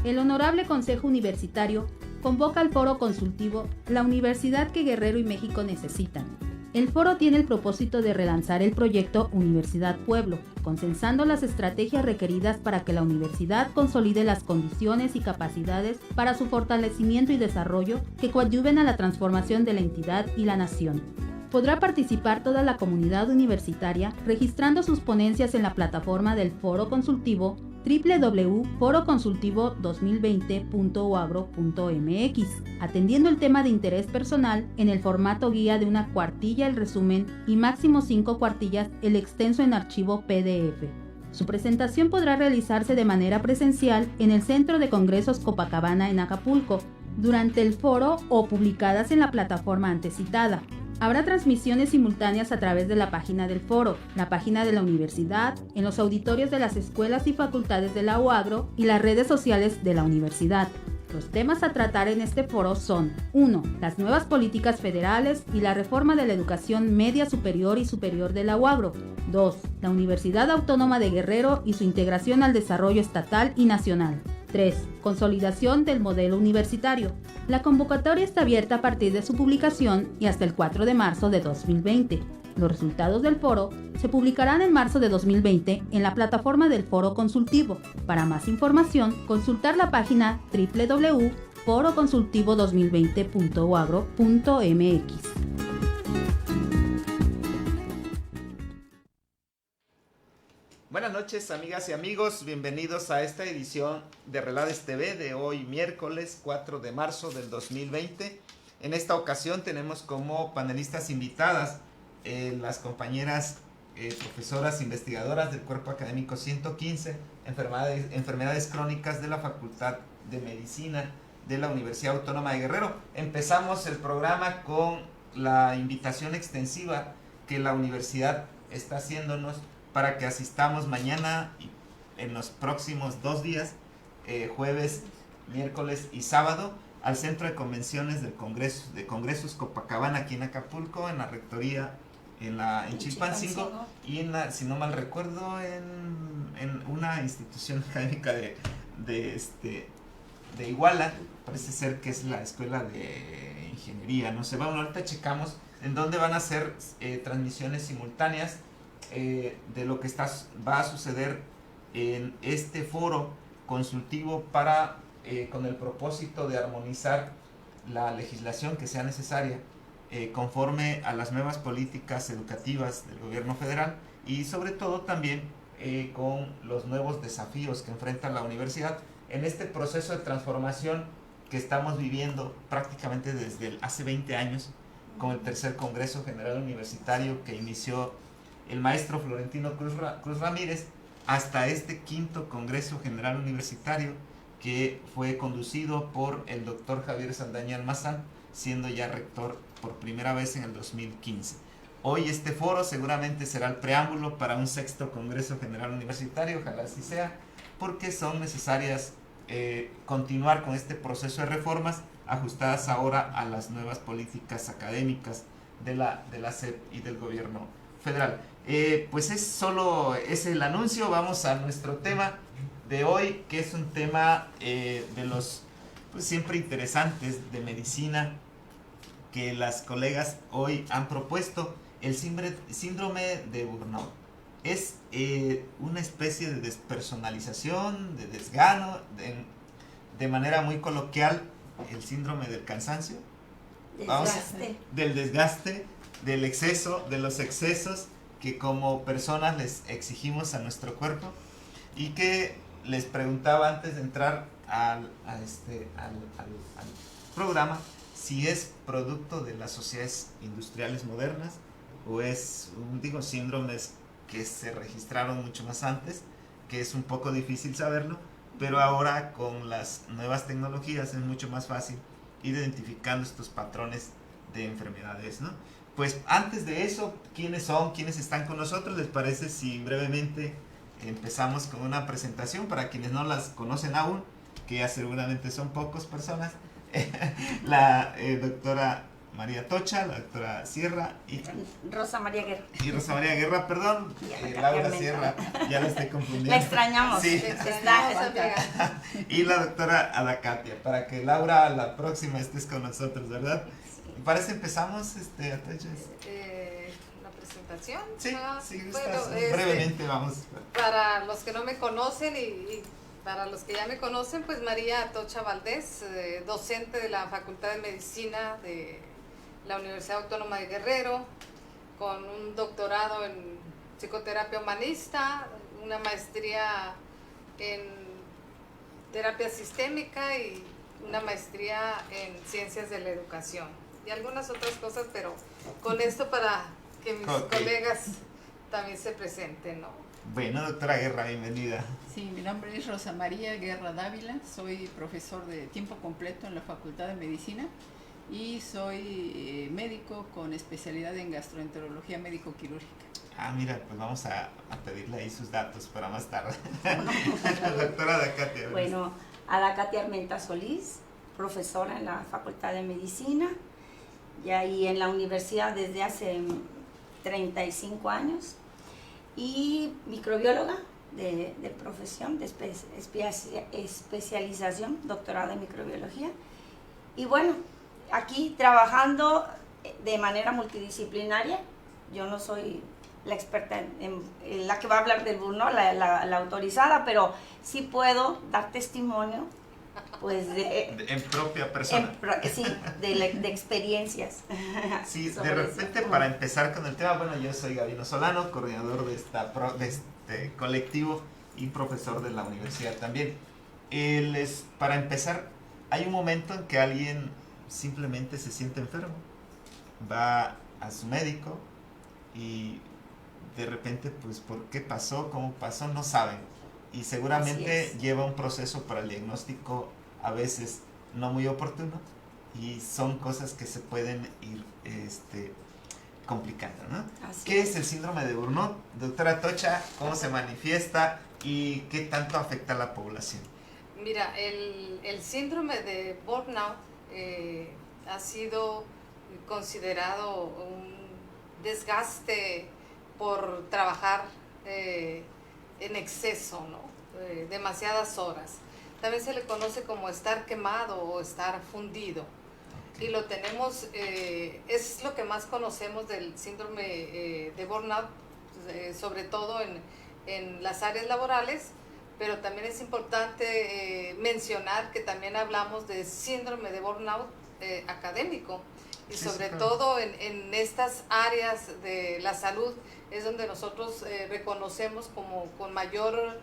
El Honorable Consejo Universitario convoca al foro consultivo La Universidad que Guerrero y México necesitan. El foro tiene el propósito de relanzar el proyecto Universidad Pueblo, consensando las estrategias requeridas para que la universidad consolide las condiciones y capacidades para su fortalecimiento y desarrollo que coadyuven a la transformación de la entidad y la nación. Podrá participar toda la comunidad universitaria registrando sus ponencias en la plataforma del foro consultivo www.foroconsultivo2020.uagro.mx, atendiendo el tema de interés personal en el formato guía de una cuartilla el resumen y máximo 5 cuartillas el extenso en archivo PDF. Su presentación podrá realizarse de manera presencial en el Centro de Congresos Copacabana en Acapulco, durante el foro o publicadas en la plataforma antecitada. Habrá transmisiones simultáneas a través de la página del foro, la página de la universidad, en los auditorios de las escuelas y facultades de la UAGRO y las redes sociales de la universidad. Los temas a tratar en este foro son 1. Las nuevas políticas federales y la reforma de la educación media superior y superior de la UAGRO. 2. La Universidad Autónoma de Guerrero y su integración al desarrollo estatal y nacional. 3. Consolidación del modelo universitario. La convocatoria está abierta a partir de su publicación y hasta el 4 de marzo de 2020. Los resultados del foro se publicarán en marzo de 2020 en la plataforma del foro consultivo. Para más información, consultar la página www.foroconsultivo2020.uagro.mx. Buenas noches, amigas y amigos, bienvenidos a esta edición de Relades TV de hoy miércoles 4 de marzo del 2020. En esta ocasión tenemos como panelistas invitadas las compañeras profesoras investigadoras del Cuerpo Académico 115, enfermedades crónicas de la Facultad de Medicina de la Universidad Autónoma de Guerrero. Empezamos el programa con la invitación extensiva que la universidad está haciéndonos para que asistamos mañana y en los próximos 2 días, jueves, miércoles y sábado, al Centro de Convenciones del Congreso, de Congresos Copacabana, aquí en Acapulco, en la Rectoría, en Chilpancingo, y si no mal recuerdo, en una institución académica de Iguala. Parece ser que es la Escuela de Ingeniería, no sé, bueno, ahorita checamos en dónde van a hacer transmisiones simultáneas de lo que va a suceder en este foro consultivo con el propósito de armonizar la legislación que sea necesaria conforme a las nuevas políticas educativas del gobierno federal y sobre todo también con los nuevos desafíos que enfrenta la universidad en este proceso de transformación que estamos viviendo prácticamente desde hace 20 años con el tercer Congreso General Universitario que inició el maestro Florentino Cruz Ramírez, hasta este quinto Congreso General Universitario que fue conducido por el doctor Javier Saldaña Almazán, siendo ya rector por primera vez en el 2015. Hoy este foro seguramente será el preámbulo para un sexto Congreso General Universitario, ojalá así sea, porque son necesarias continuar con este proceso de reformas ajustadas ahora a las nuevas políticas académicas de la SEP y del gobierno federal. Pues es el anuncio. Vamos a nuestro tema de hoy, que es un tema de los siempre interesantes de medicina que las colegas hoy han propuesto, el síndrome de Burnout. Es una especie de despersonalización, de desgano, de manera muy coloquial, el síndrome del cansancio, del desgaste, del exceso, de los excesos que como personas les exigimos a nuestro cuerpo, y que les preguntaba antes de entrar al programa si es producto de las sociedades industriales modernas o es síndromes que se registraron mucho más antes, que es un poco difícil saberlo, pero ahora con las nuevas tecnologías es mucho más fácil ir identificando estos patrones de enfermedades, ¿no? Pues antes de eso, ¿quiénes son? ¿Quiénes están con nosotros? ¿Les parece si brevemente empezamos con una presentación para quienes no las conocen aún, que ya seguramente son pocas personas? La doctora María Tocha, la doctora Sierra y Rosa María Guerra. Y Rosa María Guerra, perdón, Laura Sierra, ya la estoy confundiendo. La extrañamos. Sí. Y la doctora Ada Katia, para que Laura la próxima estés con nosotros, ¿verdad? Sí. Parece empezamos, Atocha. La presentación. Sí, sí, bueno, brevemente vamos. Para los que no me conocen y para los que ya me conocen, pues María Atocha Valdés, docente de la Facultad de Medicina de la Universidad Autónoma de Guerrero, con un doctorado en psicoterapia humanista, una maestría en terapia sistémica y una maestría en ciencias de la educación y algunas otras cosas, pero con esto para que mis colegas también se presenten, ¿no? Bueno, doctora Guerra, bienvenida. Sí, mi nombre es Rosa María Guerra Dávila, soy profesor de tiempo completo en la Facultad de Medicina y soy médico con especialidad en gastroenterología médico-quirúrgica. Ah, mira, pues vamos a pedirle ahí sus datos para más tarde. Doctora Ada Katia. Bueno, Ada Katia Armenta Solís, profesora en la Facultad de Medicina y ahí en la universidad desde hace 35 años y microbióloga de profesión, de especialización, doctorado en microbiología. Y bueno, aquí trabajando de manera multidisciplinaria. Yo no soy la experta en la que va a hablar del burnout, la autorizada, pero sí puedo dar testimonio pues en propia persona. Sí, de experiencias. Sí, de repente para empezar con el tema, bueno, yo soy Gabino Solano, coordinador de este colectivo y profesor de la universidad también. Para empezar, hay un momento en que alguien simplemente se siente enfermo, va a su médico y de repente, pues, ¿por qué pasó? ¿Cómo pasó? No saben. Y seguramente lleva un proceso para el diagnóstico a veces no muy oportuno y son cosas que se pueden ir complicando, ¿no? ¿Qué es el síndrome de burnout? Doctora Tocha, ¿cómo se manifiesta y qué tanto afecta a la población? Mira, el síndrome de burnout ha sido considerado un desgaste por trabajar en exceso, ¿no? Demasiadas horas. También se le conoce como estar quemado o estar fundido. Y lo tenemos, es lo que más conocemos del síndrome de burnout, sobre todo en las áreas laborales, pero también es importante mencionar que también hablamos de síndrome de burnout académico. Y sobre todo en estas áreas de la salud es donde nosotros reconocemos como con mayor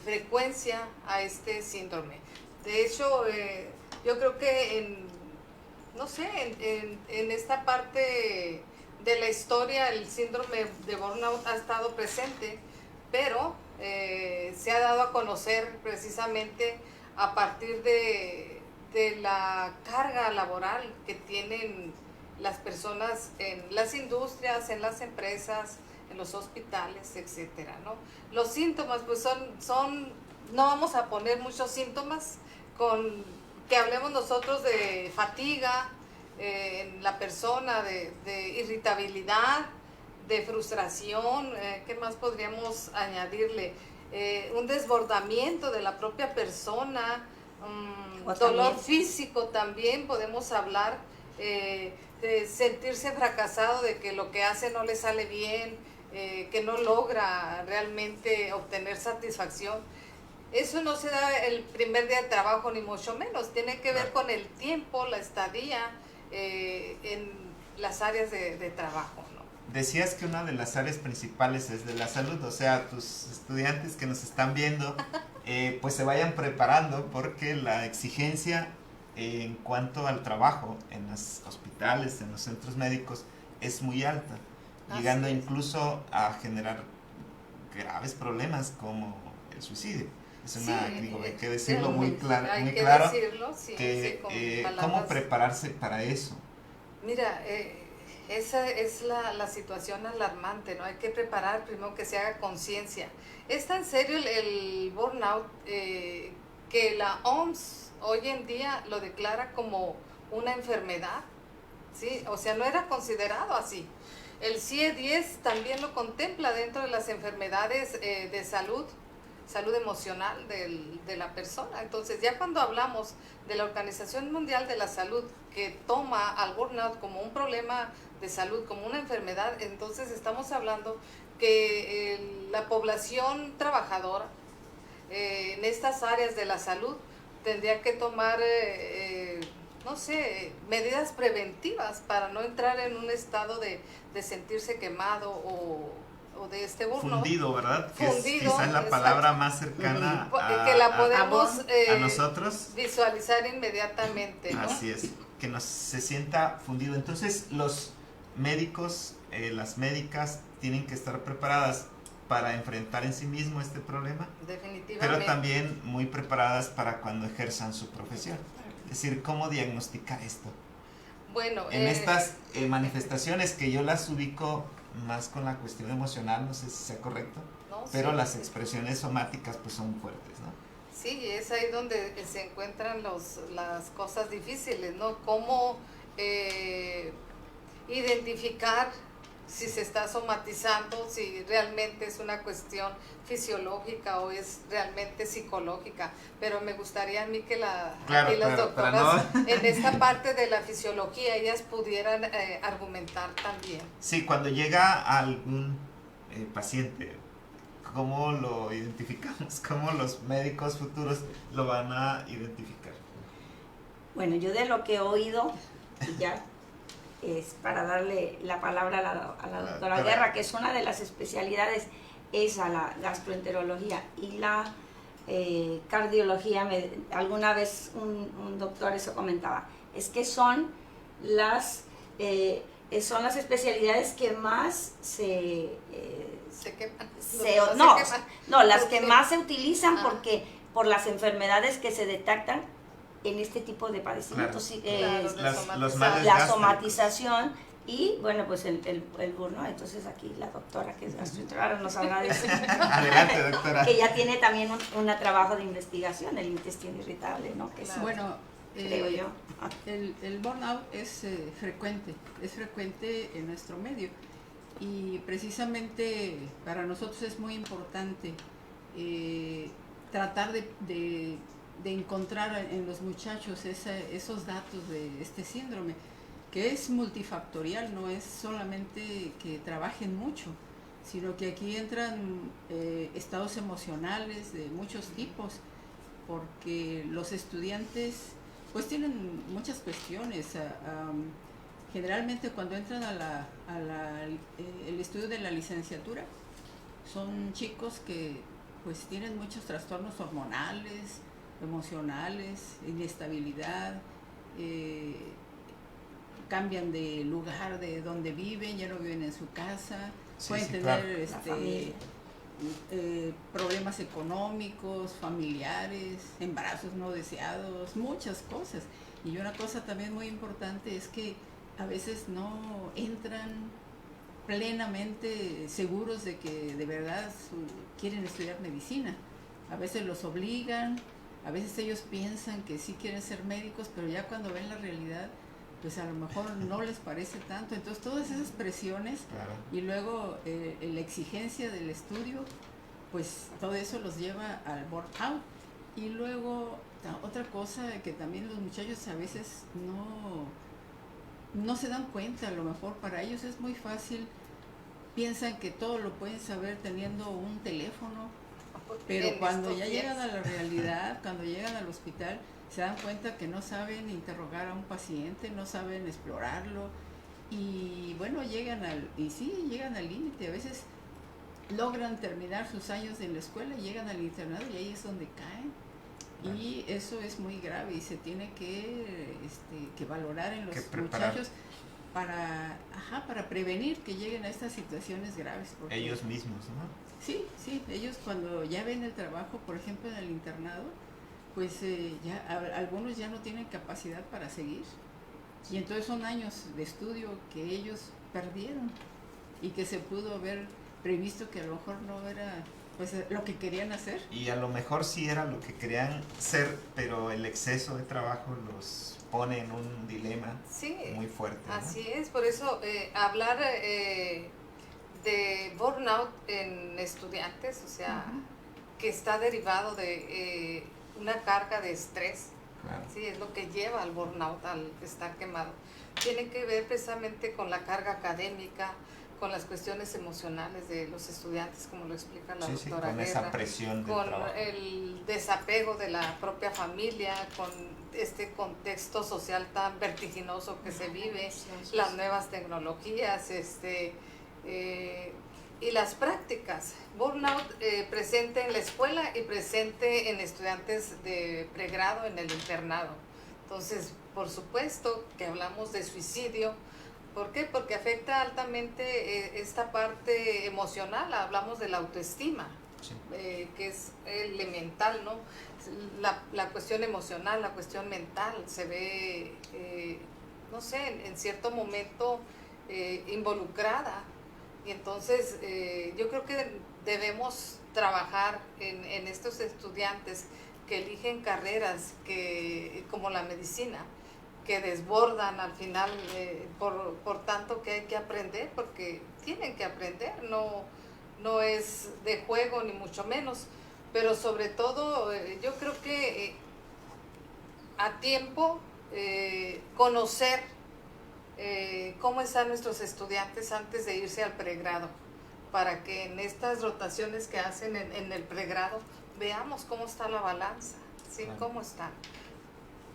frecuencia a este síndrome. De hecho, yo creo que en esta parte de la historia el síndrome de burnout ha estado presente, pero se ha dado a conocer precisamente a partir de la carga laboral que tienen las personas en las industrias, en las empresas, en los hospitales, etcétera, ¿no? Los síntomas, pues son no vamos a poner muchos síntomas con que hablemos nosotros de fatiga en la persona, de irritabilidad, de frustración, ¿qué más podríamos añadirle? Un desbordamiento de la propia persona, dolor físico también podemos hablar, de sentirse fracasado, de que lo que hace no le sale bien, que no logra realmente obtener satisfacción. Eso no se da el primer día de trabajo ni mucho menos, tiene que ver con el tiempo, la estadía en las áreas de trabajo, ¿no? Decías que una de las áreas principales es de la salud, o sea, tus estudiantes que nos están viendo, pues se vayan preparando porque la exigencia en cuanto al trabajo en los hospitales, en los centros médicos, es muy alta, llegando incluso a generar graves problemas como el suicidio. Es una, hay que decirlo muy claro, ¿cómo prepararse para eso? Mira, esa es la situación alarmante, ¿no? Hay que preparar primero que se haga conciencia. Es tan serio el burnout que la OMS hoy en día lo declara como una enfermedad ¿sí? O sea, no era considerado así. El CIE-10 también lo contempla dentro de las enfermedades de salud emocional de la persona. Entonces, ya cuando hablamos de la Organización Mundial de la Salud, que toma al burnout como un problema de salud, como una enfermedad, entonces estamos hablando que la población trabajadora en estas áreas de la salud tendría que tomar, no sé, medidas preventivas para no entrar en un estado de sentirse quemado o de este burnout. Fundido, ¿verdad? Que Fundido, es quizás la palabra más cercana que la podemos a nosotros. Visualizar inmediatamente, ¿no? Así es, que se sienta fundido. Entonces, los médicos, las médicas tienen que estar preparadas para enfrentar en sí mismo este problema, Definitivamente. pero también muy preparadas para cuando ejerzan su profesión. Es decir, ¿cómo diagnosticar esto? Bueno, En estas manifestaciones que yo las ubico más con la cuestión emocional, no sé si sea correcto, no, pero sí, las expresiones somáticas pues son fuertes, ¿no? Sí, es ahí donde se encuentran las cosas difíciles, ¿no? Cómo identificar si se está somatizando, si realmente es una cuestión fisiológica o es realmente psicológica. Pero me gustaría a mí que aquí las doctoras en esta parte de la fisiología ellas pudieran argumentar también. Sí, cuando llega algún paciente, ¿cómo lo identificamos? ¿Cómo los médicos futuros lo van a identificar? Bueno, yo de lo que he oído, y ya es para darle la palabra a la doctora Guerra, que es una de las especialidades, esa, la gastroenterología y la cardiología. Alguna vez un doctor eso comentaba, es que son las especialidades que más las que más se utilizan porque por las enfermedades que se detectan en este tipo de padecimientos. La somatización y, bueno, pues el burnout. Entonces aquí la doctora, que es gastroenteróloga, nos habla de eso. Adelante, doctora. Que ya tiene también un trabajo de investigación, el intestino irritable, ¿no? Que bueno, creo yo. El burnout es frecuente en nuestro medio y precisamente para nosotros es muy importante tratar de encontrar en los muchachos esos datos de este síndrome, que es multifactorial, no es solamente que trabajen mucho, sino que aquí entran estados emocionales de muchos tipos, porque los estudiantes pues tienen muchas cuestiones. Generalmente cuando entran el estudio de la licenciatura, son chicos que pues tienen muchos trastornos hormonales, emocionales, inestabilidad, cambian de lugar de donde viven, ya no viven en su casa, pueden tener problemas económicos, familiares, embarazos no deseados, muchas cosas. Y una cosa también muy importante es que a veces no entran plenamente seguros de que de verdad quieren estudiar medicina. A veces los obligan, a veces ellos piensan que sí quieren ser médicos, pero ya cuando ven la realidad, pues a lo mejor no les parece tanto. Entonces todas esas presiones, claro, y luego la exigencia del estudio, pues todo eso los lleva al burnout. Y luego otra cosa que también los muchachos a veces no se dan cuenta, a lo mejor para ellos es muy fácil, piensan que todo lo pueden saber teniendo un teléfono, pero cuando ya llegan a la realidad, cuando llegan al hospital, se dan cuenta que no saben interrogar a un paciente, no saben explorarlo, y bueno, llegan al límite. A veces logran terminar sus años en la escuela, llegan al internado y ahí es donde caen. Y eso es muy grave y se tiene que valorar en los muchachos para prevenir que lleguen a estas situaciones graves. Ellos mismos, ¿no? Sí, ellos cuando ya ven el trabajo, por ejemplo en el internado, pues algunos ya no tienen capacidad para seguir. Y entonces son años de estudio que ellos perdieron y que se pudo haber previsto que a lo mejor no era pues lo que querían hacer. Y a lo mejor sí era lo que querían ser, pero el exceso de trabajo los pone en un dilema Sí, muy fuerte, ¿no? así es, por eso hablar de burnout en estudiantes, o sea, que está derivado de una carga de estrés, Claro. sí, es lo que lleva al burnout, al estar quemado. Tiene que ver precisamente con la carga académica, con las cuestiones emocionales de los estudiantes, como lo explica la Sí, sí, doctora con Guerra, esa presión del con trabajo. el desapego de la propia familia, con este contexto social tan vertiginoso que se vive, las nuevas tecnologías, y las prácticas. Burnout presente en la escuela y presente en estudiantes de pregrado en el internado. Entonces, por supuesto que hablamos de suicidio. ¿Por qué? Porque afecta altamente esta parte emocional. Hablamos de la autoestima, Sí. que es elemental, ¿no? La cuestión emocional, la cuestión mental se ve, no sé, en cierto momento involucrada. Y entonces yo creo que debemos trabajar en estos estudiantes que eligen carreras como la medicina, que desbordan al final por tanto que hay que aprender, porque tienen que aprender, no es de juego ni mucho menos, pero sobre todo yo creo que a tiempo conocer cómo están nuestros estudiantes antes de irse al pregrado, para que en estas rotaciones que hacen en el pregrado veamos cómo está la balanza, ¿sí? Claro. Cómo están.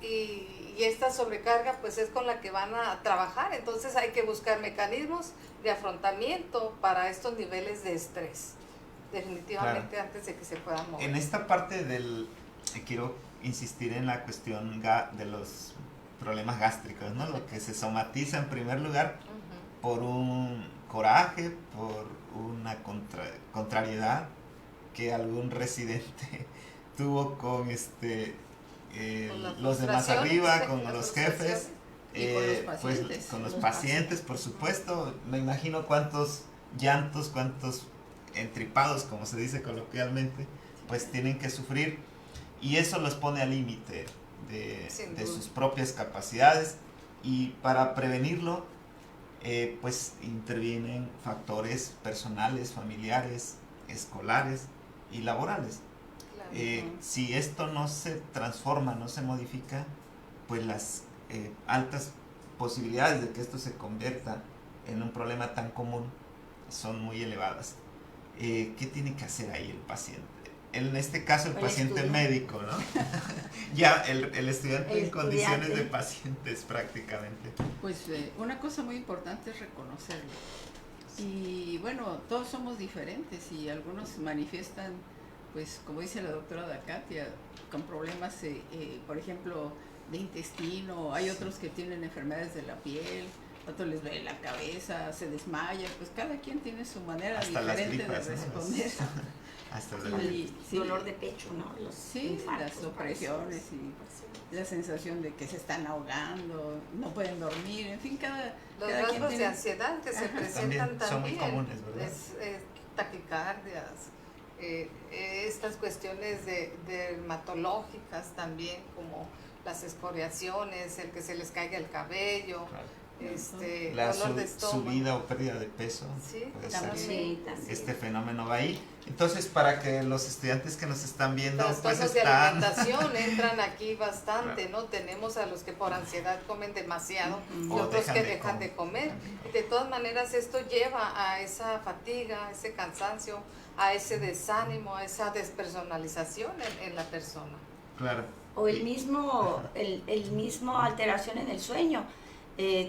Y esta sobrecarga pues es con la que van a trabajar, entonces hay que buscar mecanismos de afrontamiento para estos niveles de estrés, definitivamente, Claro. antes de que se puedan mover. En esta parte quiero insistir en la cuestión de los problemas gástricos, ¿no? Lo que se somatiza en primer lugar Ujú. por un coraje, por una contrariedad que algún residente tuvo con Con las los de más frustraciones, arriba, con las los frustraciones. jefes, Y con los pues pacientes. con los Los pacientes, por supuesto. Me imagino cuántos llantos, cuántos entripados, como se dice coloquialmente, pues tienen que sufrir, y eso los pone al límite Sin de duda. sus propias capacidades, y para prevenirlo pues intervienen factores personales, familiares, escolares y laborales. Claro. Si esto no se transforma, no se modifica, pues las altas posibilidades de que esto se convierta en un problema tan común son muy elevadas. ¿Qué tiene que hacer ahí el paciente? En este caso el El paciente estudiante. médico, ¿no? Ya el estudiante El en condiciones estudiante. de pacientes prácticamente. Pues una cosa muy importante es reconocerlo. Y bueno, todos somos diferentes y algunos manifiestan, pues como dice la doctora Dacatia, con problemas, por ejemplo, de intestino. Hay otros que tienen enfermedades de la piel, otros les duele la cabeza, se desmaya. Pues cada quien tiene su manera Hasta las diferente gripas, de ¿no? responder. Hasta Con de el Sí. dolor de pecho, ¿no? Los Sí, infartos, las opresiones y la sensación de que se están ahogando, no pueden dormir, en fin, cada Los quien rasgos de tiene- ansiedad que se Ajá. presentan También son muy también, comunes, ¿verdad? es taquicardias, estas cuestiones dermatológicas también, como las escoriaciones, el que se les caiga el cabello, Claro. La dolor de estómago. subida o pérdida de peso, Sí, puede ser. también. Sí, también. Este fenómeno va ahí. Entonces, para que los estudiantes que nos están viendo, pues Trastornos de están... alimentación entran aquí bastante, Claro. ¿no? Tenemos a los que por ansiedad comen demasiado y O otros dejan que de dejan comer. de comer. También. Y de todas maneras esto lleva a esa fatiga, a ese cansancio, a ese desánimo, a esa despersonalización en la persona. Claro. O el mismo alteración en el sueño.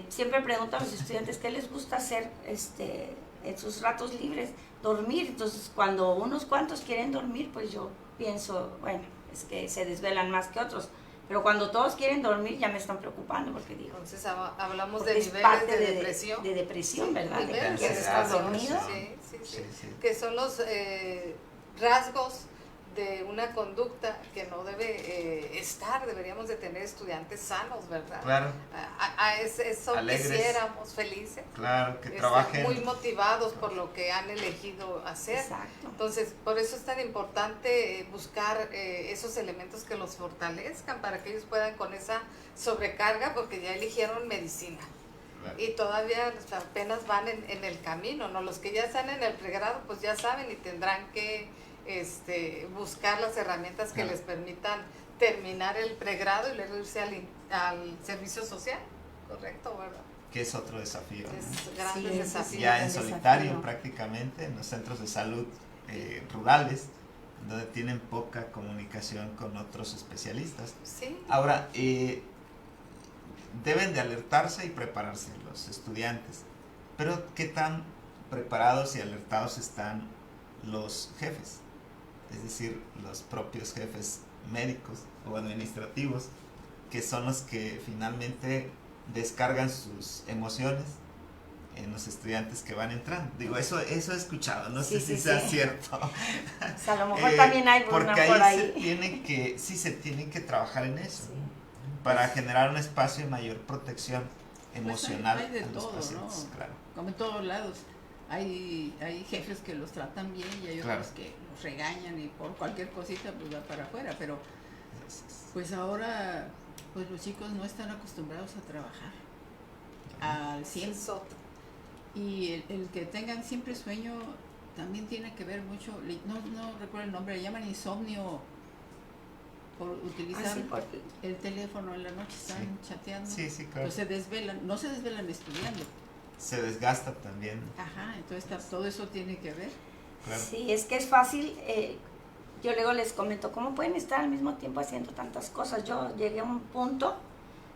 Siempre pregunto a los estudiantes qué les gusta hacer en sus ratos libres, dormir. Entonces, cuando unos cuantos quieren dormir, pues yo pienso, bueno, es que se desvelan más que otros. Pero cuando todos quieren dormir, ya me están preocupando porque digo, Entonces hablamos porque de es niveles parte de depresión. de depresión, ¿verdad? De que Niveles quieres estar ansiedad, dormido. Sí, sí, sí. Sí, sí. Que son los rasgos de una conducta que no debe estar. Deberíamos de tener estudiantes sanos, ¿verdad? Claro. Eso Alegres. Quisiéramos, felices. Claro, que trabajen. Muy motivados por lo que han elegido hacer. Exacto. Entonces, por eso es tan importante buscar esos elementos que los fortalezcan para que ellos puedan con esa sobrecarga, porque ya eligieron medicina. Claro. Y todavía apenas van en el camino, ¿no? Los que ya están en el pregrado, pues ya saben y tendrán que buscar las herramientas que Claro. les permitan terminar el pregrado y luego irse al servicio social, ¿correcto? ¿Verdad? Que es otro desafío, ¿no? Es grandes Sí, desafíos. Ya en gran solitario desafío. prácticamente, en los centros de salud rurales, donde tienen poca comunicación con otros especialistas. Sí. Ahora, deben de alertarse y prepararse los estudiantes, pero ¿qué tan preparados y alertados están los jefes? Es decir, los propios jefes médicos o administrativos, que son los que finalmente descargan sus emociones en los estudiantes que van entrando. Digo, eso he escuchado, no sé si sea cierto. O sea, a lo mejor también hay burnout porque por ahí ahí. se tiene que trabajar en eso, Sí. para generar un espacio de mayor protección emocional Pues hay de a los todo, pacientes, ¿no? claro. Como en todos lados. Hay jefes que los tratan bien y hay Claro. otros que los regañan y por cualquier cosita pues va para afuera, pero pues ahora pues los chicos no están acostumbrados a trabajar al 100. Es otro. Y el que tengan siempre sueño también tiene que ver mucho, no recuerdo el nombre, le llaman insomnio por utilizar Ah, sí, el teléfono en la noche, están chateando. Sí, sí, claro. Pues se desvelan, no se desvelan estudiando. Se desgasta también, Ajá, entonces todo eso tiene que ver. claro. Sí, es que es fácil. Yo luego les comento, ¿cómo pueden estar al mismo tiempo haciendo tantas cosas? Yo llegué a un punto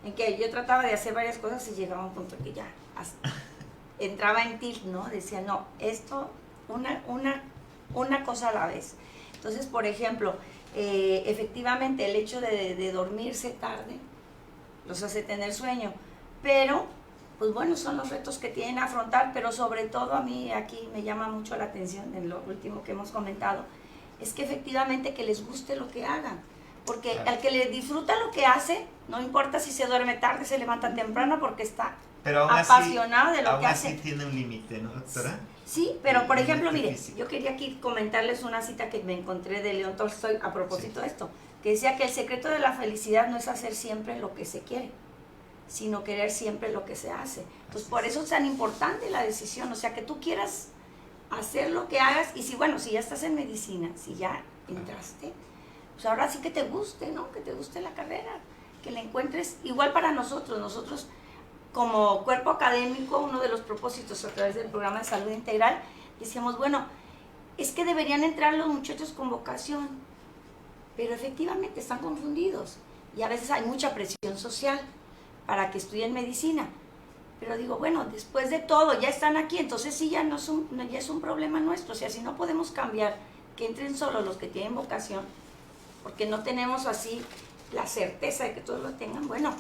en que yo trataba de hacer varias cosas y llegaba a un punto que ya entraba en tilt, ¿no? Decía, no, esto, una cosa a la vez. Entonces, por ejemplo, efectivamente el hecho de dormirse tarde los hace tener sueño, pero pues bueno, son los retos que tienen a afrontar, pero sobre todo a mí aquí me llama mucho la atención en lo último que hemos comentado, es que efectivamente que les guste lo que hagan, porque Claro. al que le disfruta lo que hace, no importa si se duerme tarde, se levanta temprano porque está Pero aún apasionado de lo aún que así hace. tiene un límite, ¿no, doctora? Sí, pero por El ejemplo, límite mire, físico. yo quería aquí comentarles una cita que me encontré de León Tolstoy a propósito de esto, que decía que el secreto de la felicidad no es hacer siempre lo que se quiere, sino querer siempre lo que se hace. Entonces, Así por es. eso es tan importante la decisión, o sea, que tú quieras hacer lo que hagas, y si, bueno, si ya estás en medicina, si ya entraste, pues ahora sí que te guste, ¿no? Que te guste la carrera, que la encuentres, igual para nosotros como cuerpo académico, uno de los propósitos a través del programa de salud integral, decíamos, bueno, es que deberían entrar los muchachos con vocación, pero efectivamente están confundidos, y a veces hay mucha presión social para que estudien medicina. Pero digo, bueno, después de todo, ya están aquí, entonces sí, ya es un problema nuestro. O sea, si no podemos cambiar, que entren solo los que tienen vocación, porque no tenemos así la certeza de que todos lo tengan, bueno,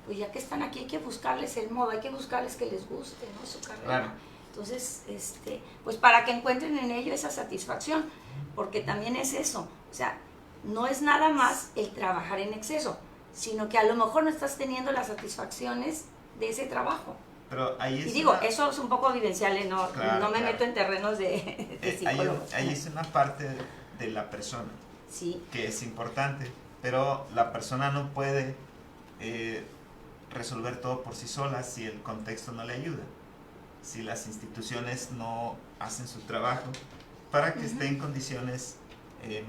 pues ya que están aquí hay que buscarles el modo, hay que buscarles que les guste, ¿no? Su carrera. Claro. Entonces, pues para que encuentren en ello esa satisfacción, porque también es eso, o sea, no es nada más el trabajar en exceso, sino que a lo mejor no estás teniendo las satisfacciones de ese trabajo. Pero ahí es Y digo, una- eso es un poco vivencial, no, Claro, no me claro. meto en terrenos de psicólogos. ahí es una parte de la persona Sí, que es importante, pero la persona no puede resolver todo por sí sola si el contexto no le ayuda, si las instituciones no hacen su trabajo para que esté en condiciones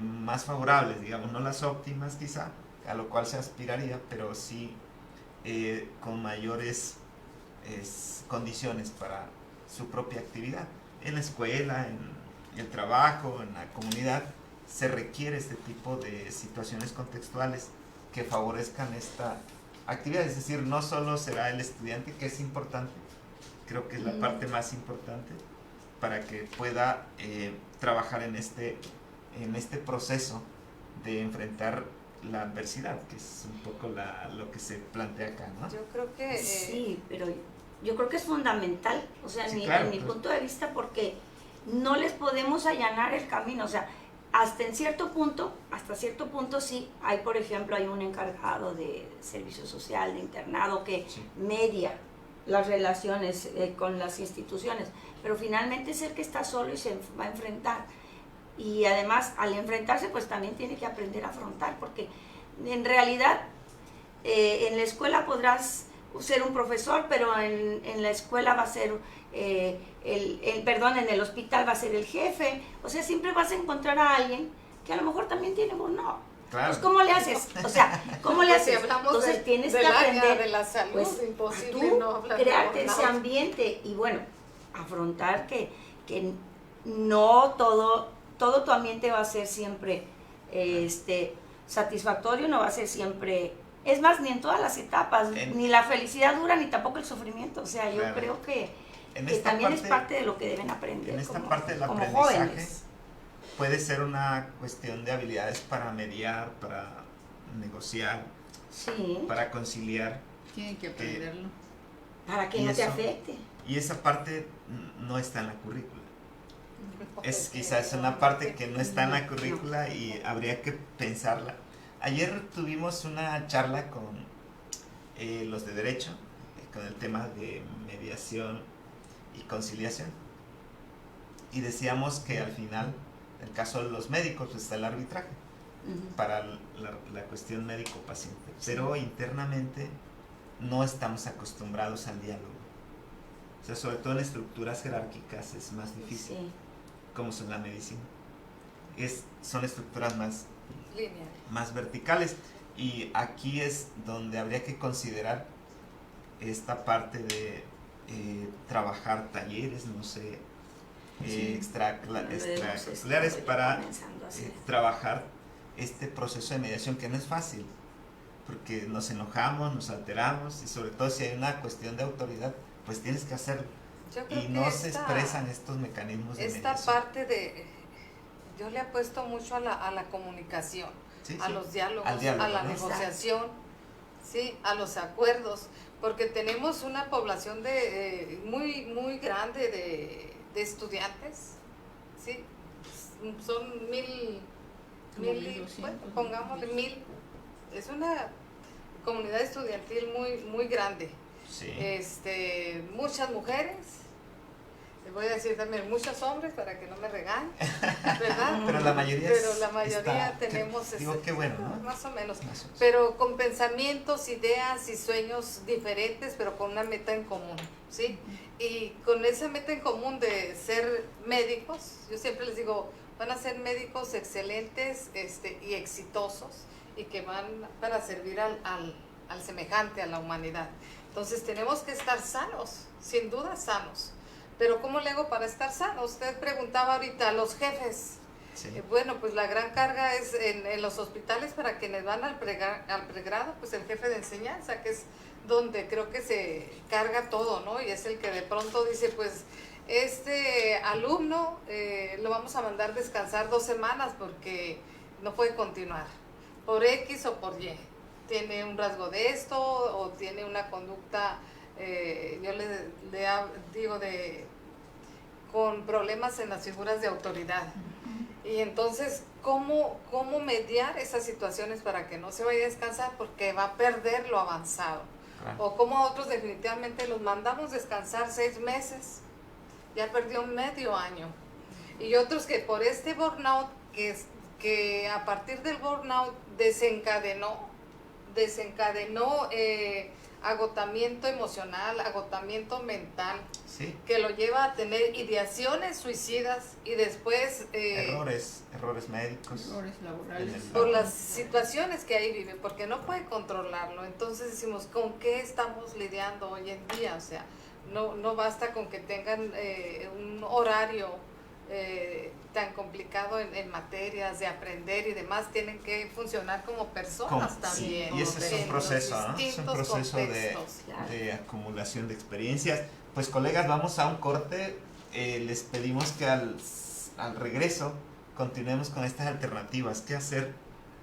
más favorables, digamos, no las óptimas quizá, a lo cual se aspiraría, pero sí con mayores condiciones para su propia actividad. En la escuela, en el trabajo, en la comunidad, se requiere este tipo de situaciones contextuales que favorezcan esta actividad. Es decir, no solo será el estudiante, que es importante, creo que es la parte más importante, para que pueda trabajar en este proceso de enfrentar la adversidad, que es un poco lo que se plantea acá, ¿no? Yo creo que sí, pero yo creo que es fundamental, o sea, Sí, en claro, mi pues. punto de vista, porque no les podemos allanar el camino, o sea, hasta cierto punto sí, hay por ejemplo, hay un encargado de servicio social, de internado que Sí. media las relaciones con las instituciones, pero finalmente es el que está solo y se va a enfrentar. Y además, al enfrentarse, pues también tiene que aprender a afrontar, porque en realidad en la escuela podrás ser un profesor, pero en la escuela va a ser, en el hospital va a ser el jefe. O sea, siempre vas a encontrar a alguien que a lo mejor también tiene burnout. Claro. Pues, ¿cómo le haces? O sea, ¿cómo le Pues, si haces? hablamos Entonces tienes que del área aprender de la salud, pues, imposible tú no hablar de crearte burnout. ese ambiente y bueno, afrontar que no todo tu ambiente va a ser siempre satisfactorio, no va a ser siempre, es más, ni en todas las etapas, ni la felicidad dura, ni tampoco el sufrimiento. O sea, yo Claro. creo que esta también parte, es parte de lo que deben aprender en esta como, parte del como aprendizaje jóvenes. puede ser una cuestión de habilidades para mediar, para negociar, Sí, para conciliar, Tienen que aprenderlo. para que y no te eso- afecte. y esa parte no está en la currícula. Es Porque quizás una no, parte que no está en la No. currícula y habría que pensarla. Ayer tuvimos una charla con los de Derecho, con el tema de mediación y conciliación. Y decíamos que al final, en el caso de los médicos, pues, está el arbitraje Ujú. para la cuestión médico-paciente. Pero internamente no estamos acostumbrados al diálogo. O sea, sobre todo en estructuras jerárquicas es más difícil, Sí. como es en la medicina. Son estructuras Lineal. más verticales. Y aquí es donde habría que considerar esta parte de trabajar talleres, no sé, Sí. extracurriculares para Comenzando a hacer. trabajar este proceso de mediación que no es fácil, porque nos enojamos, nos alteramos y sobre todo si hay una cuestión de autoridad, pues tienes que hacerlo. Yo creo Y que no se expresan estos mecanismos de esta mediación. parte de, yo le apuesto mucho a la comunicación, Sí, a sí. los diálogos, Al diálogo, a la ¿no? negociación, sí, a los acuerdos, porque tenemos una población muy muy grande de estudiantes, sí, son Como 1200, bueno, pongámosle 1000, es una comunidad estudiantil muy grande. Sí. Muchas mujeres, les voy a decir también muchos hombres para que no me regañen, ¿verdad? Pero la mayoría tenemos digo, qué bueno, ¿no? más o menos, Más o menos. pero con pensamientos, ideas y sueños diferentes, pero con una meta en común, ¿sí? Y con esa meta en común de ser médicos, yo siempre les digo, van a ser médicos excelentes y exitosos y que van para servir al semejante, a la humanidad. Entonces tenemos que estar sanos, sin duda sanos. Pero ¿cómo le hago para estar sano? Usted preguntaba ahorita a los jefes. Sí. Bueno, pues la gran carga es en los hospitales para quienes van al pregrado, pues el jefe de enseñanza, que es donde creo que se carga todo, ¿no? Y es el que de pronto dice, pues este alumno lo vamos a mandar descansar 2 semanas porque no puede continuar, por X o por Y. Tiene un rasgo de esto o tiene una conducta, yo le digo, con problemas en las figuras de autoridad. Y entonces, ¿cómo mediar esas situaciones para que no se vaya a descansar? Porque va a perder lo avanzado. Claro. O como a otros definitivamente los mandamos descansar 6 meses, ya perdió medio año. Y otros que por este burnout, que a partir del burnout desencadenó agotamiento emocional, agotamiento mental, Sí. que lo lleva a tener ideaciones suicidas y después Errores médicos. Errores laborales. En el por las situaciones que ahí vive, porque no puede controlarlo. Entonces decimos, ¿con qué estamos lidiando hoy en día? O sea, no basta con que tengan un horario tan complicado en materias de aprender y demás, tienen que funcionar como personas también. Y ese es un en proceso, los ¿no? Es un distintos proceso contextos. de acumulación de experiencias. Pues colegas, vamos a un corte. Les pedimos que al regreso continuemos con estas alternativas. ¿Qué hacer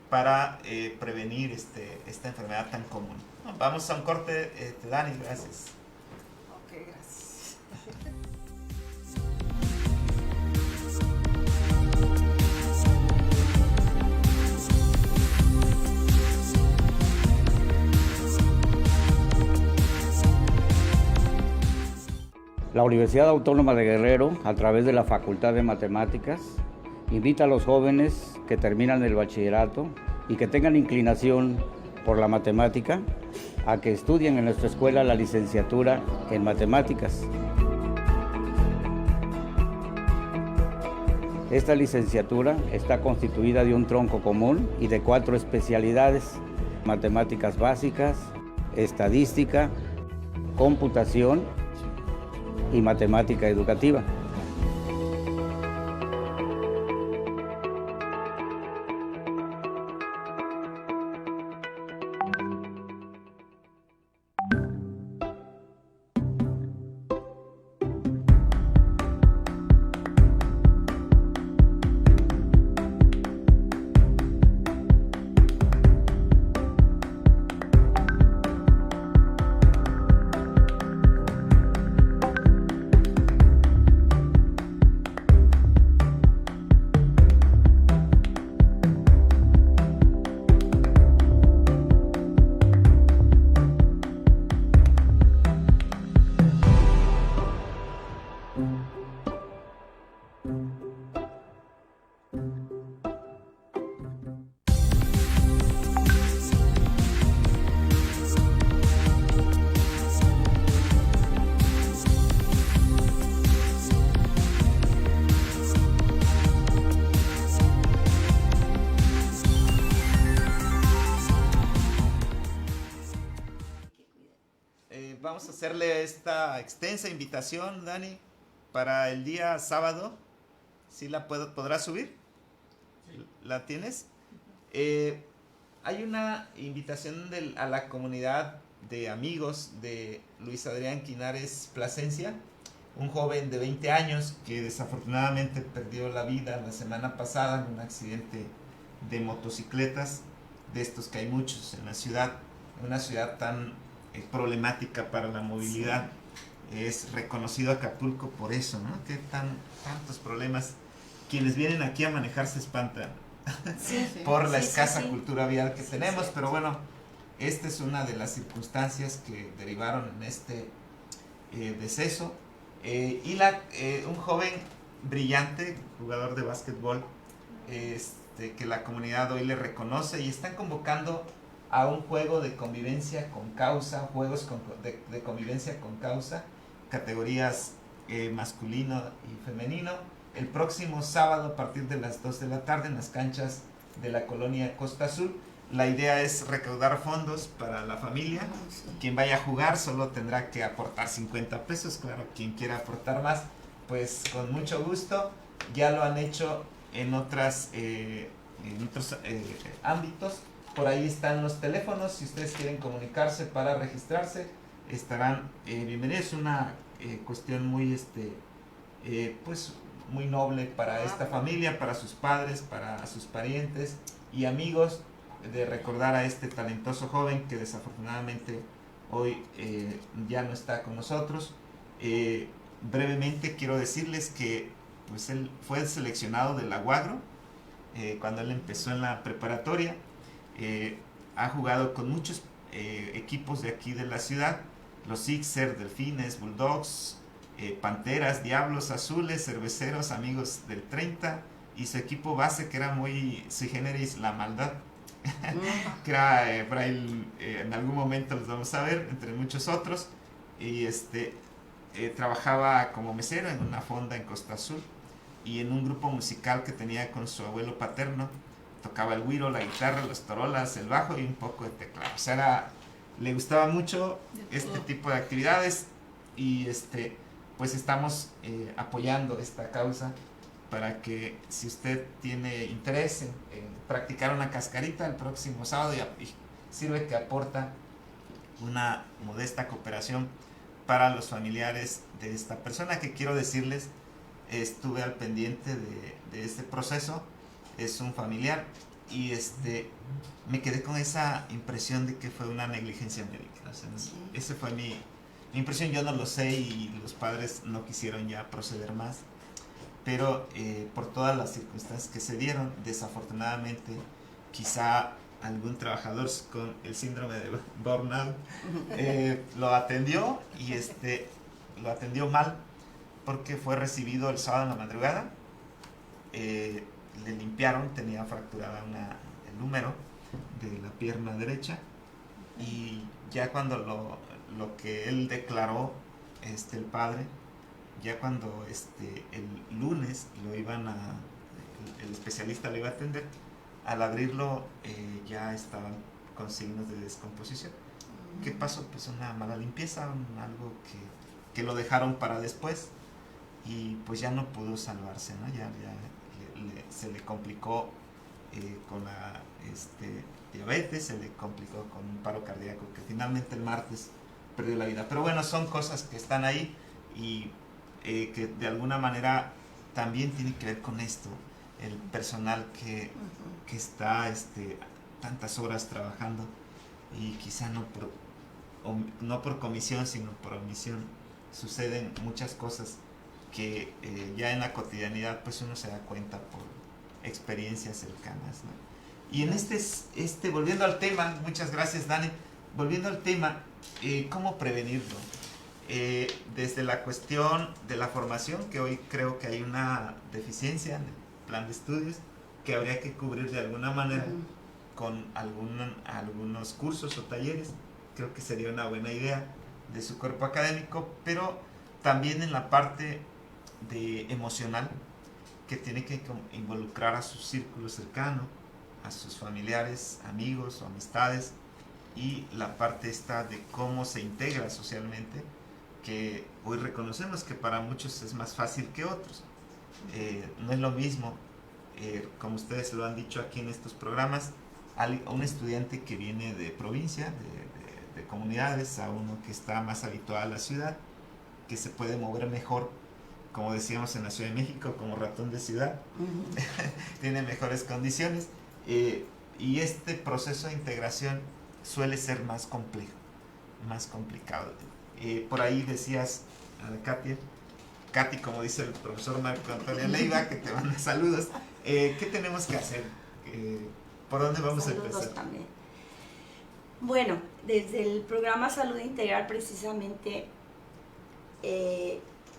para prevenir esta enfermedad tan común? Vamos a un corte, Dani, gracias. Ok, gracias. La Universidad Autónoma de Guerrero, a través de la Facultad de Matemáticas, invita a los jóvenes que terminan el bachillerato y que tengan inclinación por la matemática a que estudien en nuestra escuela la licenciatura en matemáticas. Esta licenciatura está constituida de un tronco común y de 4 especialidades: matemáticas básicas, estadística, computación y matemática educativa. Vamos a hacerle esta extensa invitación, Dani, para el día sábado. ¿Sí la podrás subir? Sí. ¿La tienes? Hay una invitación a la comunidad de amigos de Luis Adrián Quinares Plasencia, un joven de 20 años que desafortunadamente perdió la vida la semana pasada en un accidente de motocicletas, de estos que hay muchos en la ciudad, una ciudad tan problemática para la movilidad. Sí. Es reconocido Acapulco por eso, ¿no? Que tantos problemas. Quienes vienen aquí a manejar se espantan por la escasa cultura vial que tenemos, pero bueno, esta es una de las circunstancias que derivaron en este deceso. Un joven brillante, jugador de básquetbol, que la comunidad hoy le reconoce, y están convocando a un juego de convivencia con causa, de convivencia con causa, categorías masculino y femenino, el próximo sábado a partir de las 2 de la tarde en las canchas de la colonia Costa Azul. La idea es recaudar fondos para la familia. Quien vaya a jugar solo tendrá que aportar 50 pesos, claro, quien quiera aportar más, pues con mucho gusto. Ya lo han hecho en otros ámbitos. Por ahí están los teléfonos, si ustedes quieren comunicarse para registrarse, estarán bienvenidos. Es una cuestión muy, pues muy noble para esta familia, para sus padres, para sus parientes y amigos, de recordar a este talentoso joven que desafortunadamente hoy ya no está con nosotros. Brevemente quiero decirles que pues él fue seleccionado del Aguagro cuando él empezó en la preparatoria. Ha jugado con muchos equipos de aquí de la ciudad: los Sixers, Delfines, Bulldogs, Panteras, Diablos, Azules, Cerveceros, Amigos del 30, y su equipo base, que era muy sui generis, La Maldad, que era por ahí, en algún momento los vamos a ver, entre muchos otros. Y trabajaba como mesero en una fonda en Costa Azul, y en un grupo musical que tenía con su abuelo paterno. Tocaba el güiro, la guitarra, las tarolas, el bajo y un poco de teclado. O sea, le gustaba mucho este tipo de actividades, y pues estamos apoyando esta causa para que, si usted tiene interés en practicar una cascarita el próximo sábado, y sirve que aporta una modesta cooperación para los familiares de esta persona, que quiero decirles, estuve al pendiente de este proceso. Es un familiar, y me quedé con esa impresión de que fue una negligencia médica. O sea, esa fue mi impresión. Yo no lo sé, y los padres no quisieron ya proceder más, pero por todas las circunstancias que se dieron, desafortunadamente, quizá algún trabajador con el síndrome de burnout lo atendió, y lo atendió mal porque fue recibido el sábado en la madrugada. Le limpiaron, tenía fracturada el húmero de la pierna derecha, y ya cuando lo que él declaró, el padre, ya cuando el lunes el especialista lo iba a atender, al abrirlo ya estaban con signos de descomposición. ¿Qué pasó? Pues una mala limpieza, algo que lo dejaron para después, y pues ya no pudo salvarse, ¿no? Ya se le complicó con la diabetes, se le complicó con un paro cardíaco, que finalmente el martes perdió la vida. Pero bueno, son cosas que están ahí y que de alguna manera también tiene que ver con esto, el personal que está tantas horas trabajando, y quizá no por comisión, sino por omisión, suceden muchas cosas que ya en la cotidianidad pues uno se da cuenta por experiencias cercanas, ¿no? Y en volviendo al tema, muchas gracias, Dani, volviendo al tema, ¿cómo prevenirlo? Desde la cuestión de la formación, que hoy creo que hay una deficiencia en el plan de estudios, que habría que cubrir de alguna manera con algunos cursos o talleres. Creo que sería una buena idea de su cuerpo académico, pero también en la parte emocional, que tiene que involucrar a su círculo cercano, a sus familiares, amigos o amistades, y la parte de cómo se integra socialmente, que hoy reconocemos que para muchos es más fácil que otros. No es lo mismo, como ustedes lo han dicho aquí en estos programas, a un estudiante que viene de provincia, de comunidades, a uno que está más habituado a la ciudad, que se puede mover mejor, como decíamos en la Ciudad de México, como ratón de ciudad. Tiene mejores condiciones, y este proceso de integración suele ser más complejo, más complicado. Por ahí decías, Katy, como dice el profesor Marco Antonio Leiva, que te manda saludos. ¿Qué tenemos que hacer? ¿Por dónde vamos a empezar? También. Bueno, desde el programa Salud Integral precisamente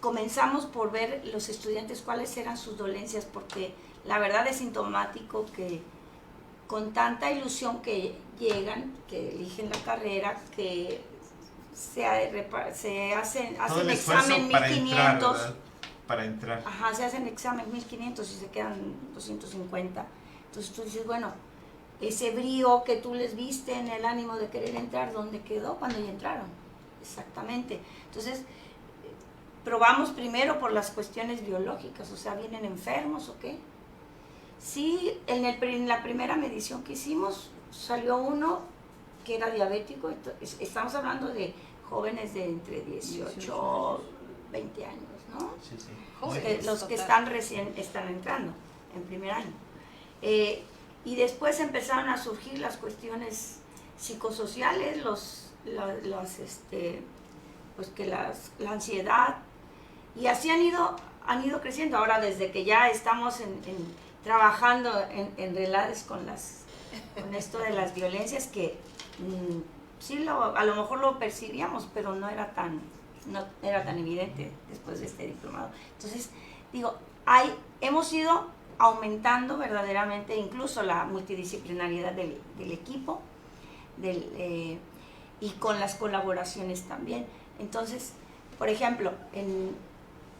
comenzamos por ver los estudiantes cuáles eran sus dolencias, porque la verdad es sintomático que con tanta ilusión que llegan, que eligen la carrera, que se hacen examen 1500 para entrar. Ajá, se hacen examen 1500 y se quedan 250. Entonces tú dices, bueno, ese brío que tú les viste en el ánimo de querer entrar, ¿dónde quedó cuando ya entraron? Exactamente. Entonces probamos primero por las cuestiones biológicas, o sea, ¿vienen enfermos o qué? Sí, en la primera medición que hicimos salió uno que era diabético. Estamos hablando de jóvenes de entre 18 y 20 años, ¿no? Sí, sí. Los que están entrando en primer año. Y después empezaron a surgir las cuestiones psicosociales, la ansiedad, y así han ido creciendo. Ahora, desde que ya estamos trabajando en relades con esto de las violencias, que sí a lo mejor lo percibíamos, pero no era tan evidente después de este diplomado. Entonces, digo, hemos ido aumentando verdaderamente incluso la multidisciplinariedad del equipo, y con las colaboraciones también. Entonces, por ejemplo, en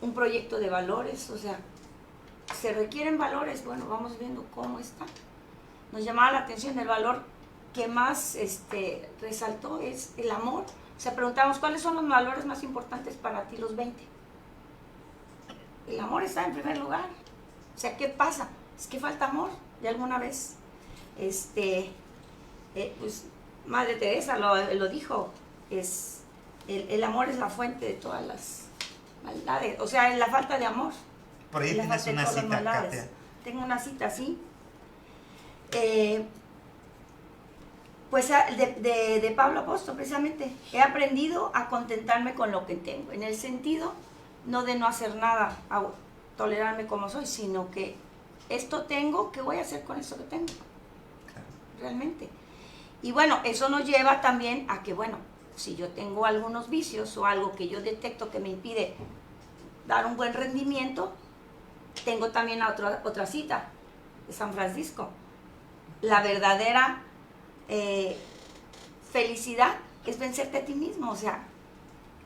un proyecto de valores, o sea, se requieren valores, bueno, vamos viendo cómo está. Nos llamaba la atención el valor que más resaltó es el amor. O sea, preguntamos, ¿cuáles son los valores más importantes para ti, los 20? El amor está en primer lugar. O sea, ¿qué pasa? Es que falta amor de alguna vez. Pues Madre Teresa lo dijo, el amor es la fuente de todas las maldades. O sea, es la falta de amor. Por ahí tienes una cita, Katia. Tengo una cita, sí. Pues de Pablo Apóstol, precisamente. He aprendido a contentarme con lo que tengo, en el sentido no de no hacer nada, a tolerarme como soy, sino que esto tengo, ¿qué voy a hacer con eso que tengo? Claro. Realmente. Y bueno, eso nos lleva también a que, bueno, si yo tengo algunos vicios o algo que yo detecto que me impide dar un buen rendimiento, tengo también otra cita de San Francisco. La verdadera felicidad es vencerte a ti mismo. O sea,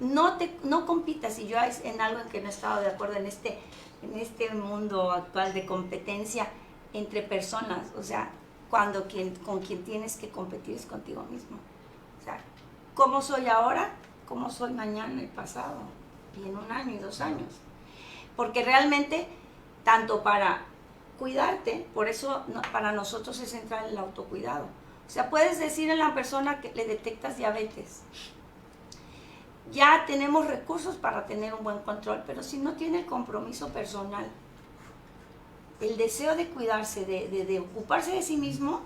no compitas. Si yo en algo en que no he estado de acuerdo en este mundo actual de competencia entre personas, o sea, con quien tienes que competir es contigo mismo. O sea, ¿cómo soy ahora? ¿Cómo soy mañana y pasado? Y en 1 año y 2 años. Porque realmente, tanto para cuidarte, por eso para nosotros es central el autocuidado. O sea, puedes decir a la persona que le detectas diabetes, ya tenemos recursos para tener un buen control, pero si no tiene el compromiso personal, el deseo de cuidarse, de ocuparse de sí mismo,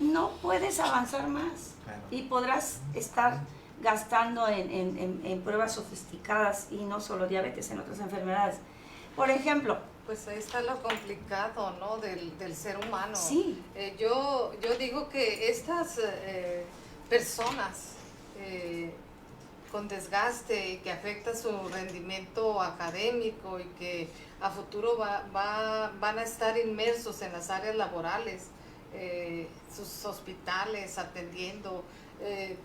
no puedes avanzar más. Claro. Y podrás estar gastando en pruebas sofisticadas, y no solo diabetes, en otras enfermedades. Por ejemplo, pues ahí está lo complicado, ¿no? del ser humano. Sí. Yo digo que estas personas con desgaste y que afecta su rendimiento académico y que a futuro van a estar inmersos en las áreas laborales, sus hospitales, atendiendo,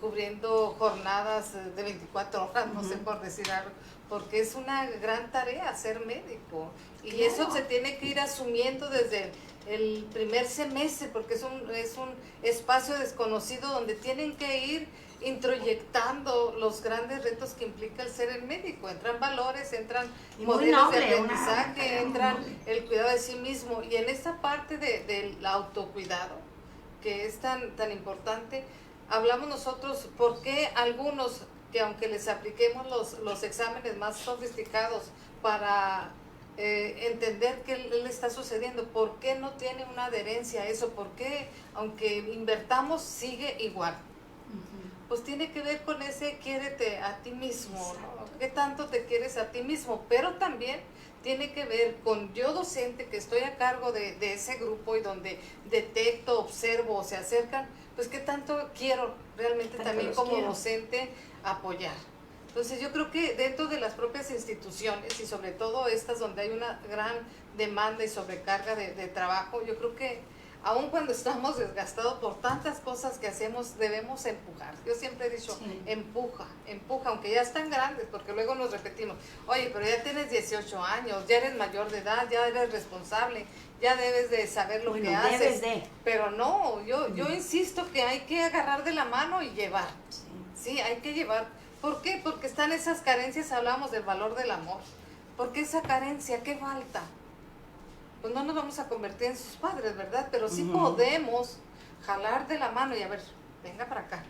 cubriendo jornadas de 24 horas, no sé por decir algo, porque es una gran tarea ser médico. Y claro, eso se tiene que ir asumiendo desde el primer semestre, porque es un espacio desconocido donde tienen que ir introyectando los grandes retos que implica el ser el médico. Entran valores, entran modelos de aprendizaje, entran el cuidado de sí mismo. Y en esta parte del autocuidado, que es tan importante, hablamos nosotros, ¿por qué algunos, que aunque les apliquemos los exámenes más sofisticados para entender qué le está sucediendo, por qué no tiene una adherencia a eso? ¿Por qué, aunque invertamos, sigue igual? Pues tiene que ver con ese quiérete a ti mismo, ¿no? ¿Qué tanto te quieres a ti mismo? Pero también tiene que ver con yo docente, que estoy a cargo de ese grupo y donde detecto, observo, se acercan, pues qué tanto quiero realmente también como docente apoyar. Entonces yo creo que dentro de las propias instituciones, y sobre todo estas donde hay una gran demanda y sobrecarga de trabajo, yo creo que aun cuando estamos desgastados por tantas cosas que hacemos, debemos empujar. Yo siempre he dicho, sí, empuja, aunque ya están grandes, porque luego nos repetimos, oye, pero ya tienes 18 años, ya eres mayor de edad, ya eres responsable, ya debes de saber lo que haces. Pero no, yo insisto que hay que agarrar de la mano y llevar. Sí, hay que llevar. ¿Por qué? Porque están esas carencias, hablamos del valor del amor. ¿Por qué esa carencia? ¿Qué falta? Pues no nos vamos a convertir en sus padres, ¿verdad? Pero sí podemos jalar de la mano y a ver, venga para acá.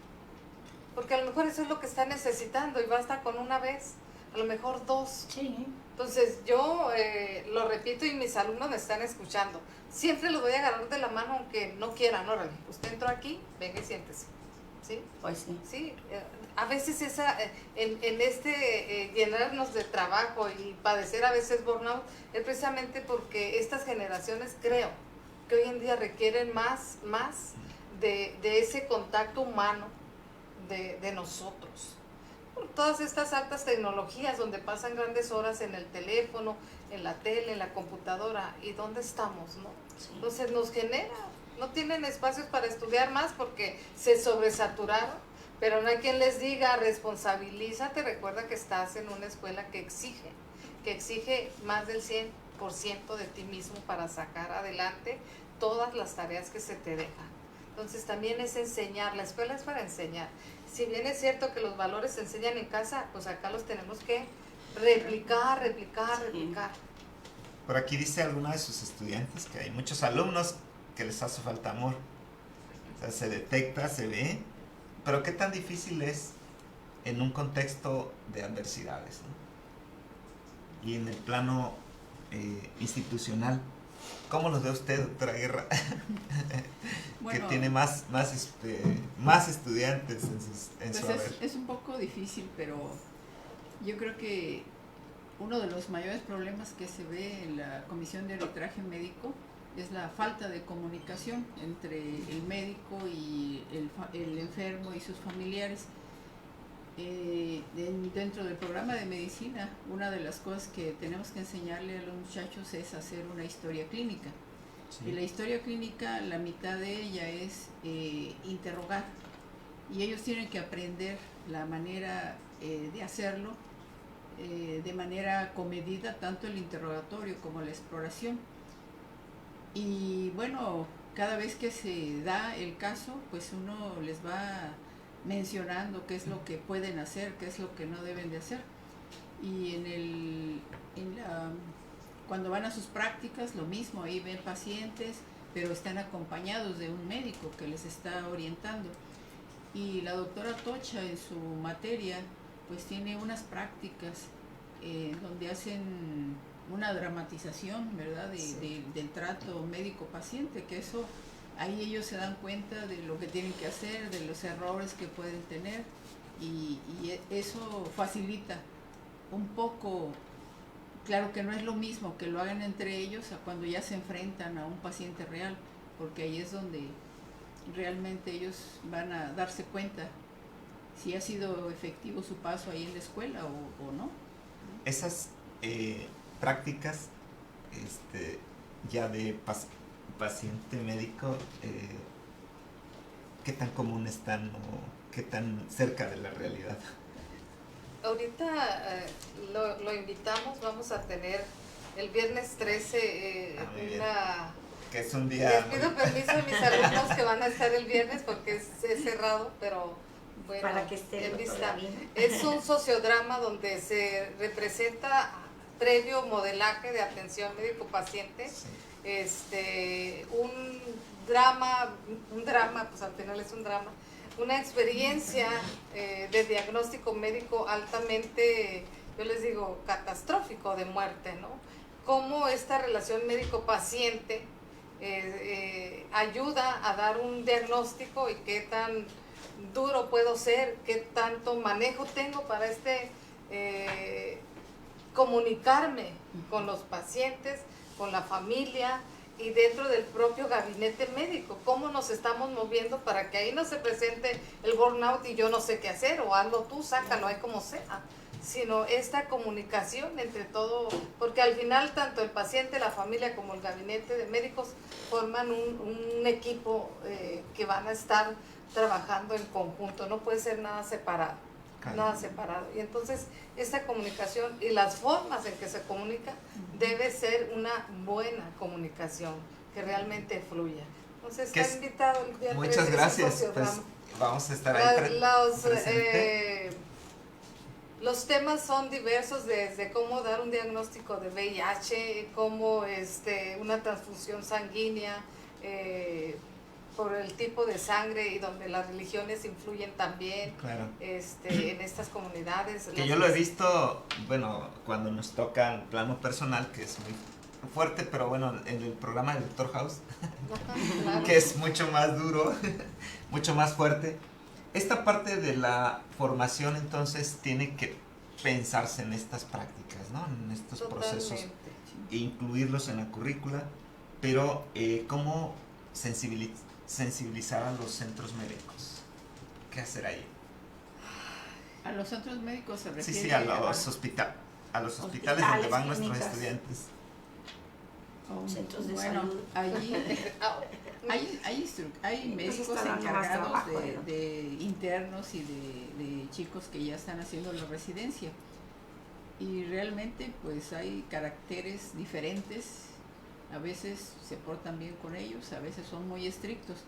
Porque a lo mejor eso es lo que está necesitando y basta con una vez, a lo mejor 2. Sí. Entonces yo lo repito y mis alumnos me están escuchando. Siempre los voy a agarrar de la mano aunque no quieran. Órale, usted entró aquí, venga y siéntese. ¿Sí? Pues sí. Sí, a veces en llenarnos de trabajo y padecer a veces burnout es precisamente porque estas generaciones, creo que hoy en día requieren más de ese contacto humano de nosotros. Por todas estas altas tecnologías donde pasan grandes horas en el teléfono, en la tele, en la computadora, ¿y dónde estamos, no? Sí. Entonces nos genera, no tienen espacios para estudiar más porque se sobresaturaron, pero no hay quien les diga, responsabilízate, recuerda que estás en una escuela que exige más del 100% de ti mismo para sacar adelante todas las tareas que se te dejan. Entonces también es enseñar, la escuela es para enseñar. Si bien es cierto que los valores se enseñan en casa, pues acá los tenemos que replicar. Por aquí dice alguna de sus estudiantes que hay muchos alumnos que les hace falta amor. O sea, se detecta, se ve, pero qué tan difícil es en un contexto de adversidades, ¿no? Y en el plano institucional, ¿cómo los ve usted, doctora Guerra? Bueno, que tiene más estudiantes en su haber. Es un poco difícil, pero yo creo que uno de los mayores problemas que se ve en la Comisión de Arbitraje Médico es la falta de comunicación entre el médico y el enfermo y sus familiares. Dentro del programa de medicina, una de las cosas que tenemos que enseñarle a los muchachos es hacer una historia clínica. Sí. Y la historia clínica, la mitad de ella es interrogar, y ellos tienen que aprender la manera de hacerlo de manera comedida, tanto el interrogatorio como la exploración. Y bueno, cada vez que se da el caso, pues uno les va mencionando qué es lo que pueden hacer, qué es lo que no deben de hacer. Y cuando van a sus prácticas, lo mismo, ahí ven pacientes, pero están acompañados de un médico que les está orientando. Y la doctora Tocha, en su materia, pues tiene unas prácticas donde hacen una dramatización, ¿verdad?, del trato médico-paciente, que eso, ahí ellos se dan cuenta de lo que tienen que hacer, de los errores que pueden tener, y eso facilita un poco. Claro que no es lo mismo que lo hagan entre ellos a cuando ya se enfrentan a un paciente real, porque ahí es donde realmente ellos van a darse cuenta si ha sido efectivo su paso ahí en la escuela o no. Esas prácticas ya de paciente médico, ¿qué tan común están o qué tan cerca de la realidad? Ahorita lo invitamos, vamos a tener el viernes 13 que es un día... Les pido permiso a mis alumnos que van a estar el viernes porque es cerrado, pero bueno, para que esté el doctor Gavino. Es un sociodrama donde se representa previo modelaje de atención médico-paciente, sí. Un drama, pues al final es un drama, una experiencia de diagnóstico médico altamente, yo les digo, catastrófico, de muerte, ¿no? Cómo esta relación médico-paciente ayuda a dar un diagnóstico y qué tan duro puedo ser, qué tanto manejo tengo para comunicarme con los pacientes, con la familia y dentro del propio gabinete médico, cómo nos estamos moviendo para que ahí no se presente el burnout y yo no sé qué hacer, o hazlo tú, sácalo ahí como sea, sino esta comunicación entre todo, porque al final tanto el paciente, la familia como el gabinete de médicos forman un equipo que van a estar trabajando en conjunto, no puede ser nada separado. Nada separado. Y entonces esta comunicación y las formas en que se comunica debe ser una buena comunicación, que realmente fluya. Entonces está invitado el día 13. Muchas gracias. Pues vamos a estar ahí presente. Los temas son diversos, desde cómo dar un diagnóstico de VIH, cómo una transfusión sanguínea, por el tipo de sangre y donde las religiones influyen también. Claro. En estas comunidades. Que yo lo he visto, bueno, cuando nos toca el plano personal, que es muy fuerte, pero bueno, en el programa de Doctor House, claro, que es mucho más duro, mucho más fuerte. Esta parte de la formación entonces tiene que pensarse en estas prácticas, ¿no? En estos procesos, e incluirlos en la currícula, pero ¿cómo sensibilizar a los centros médicos? ¿Qué hacer ahí? ¿A los centros médicos se refiere? Sí, a los hospitales donde van nuestros estudiantes. Centros de bueno, salud. Allí hay médicos encargados de internos y de chicos que ya están haciendo la residencia. Y realmente pues hay caracteres diferentes. A veces se portan bien con ellos, a veces son muy estrictos.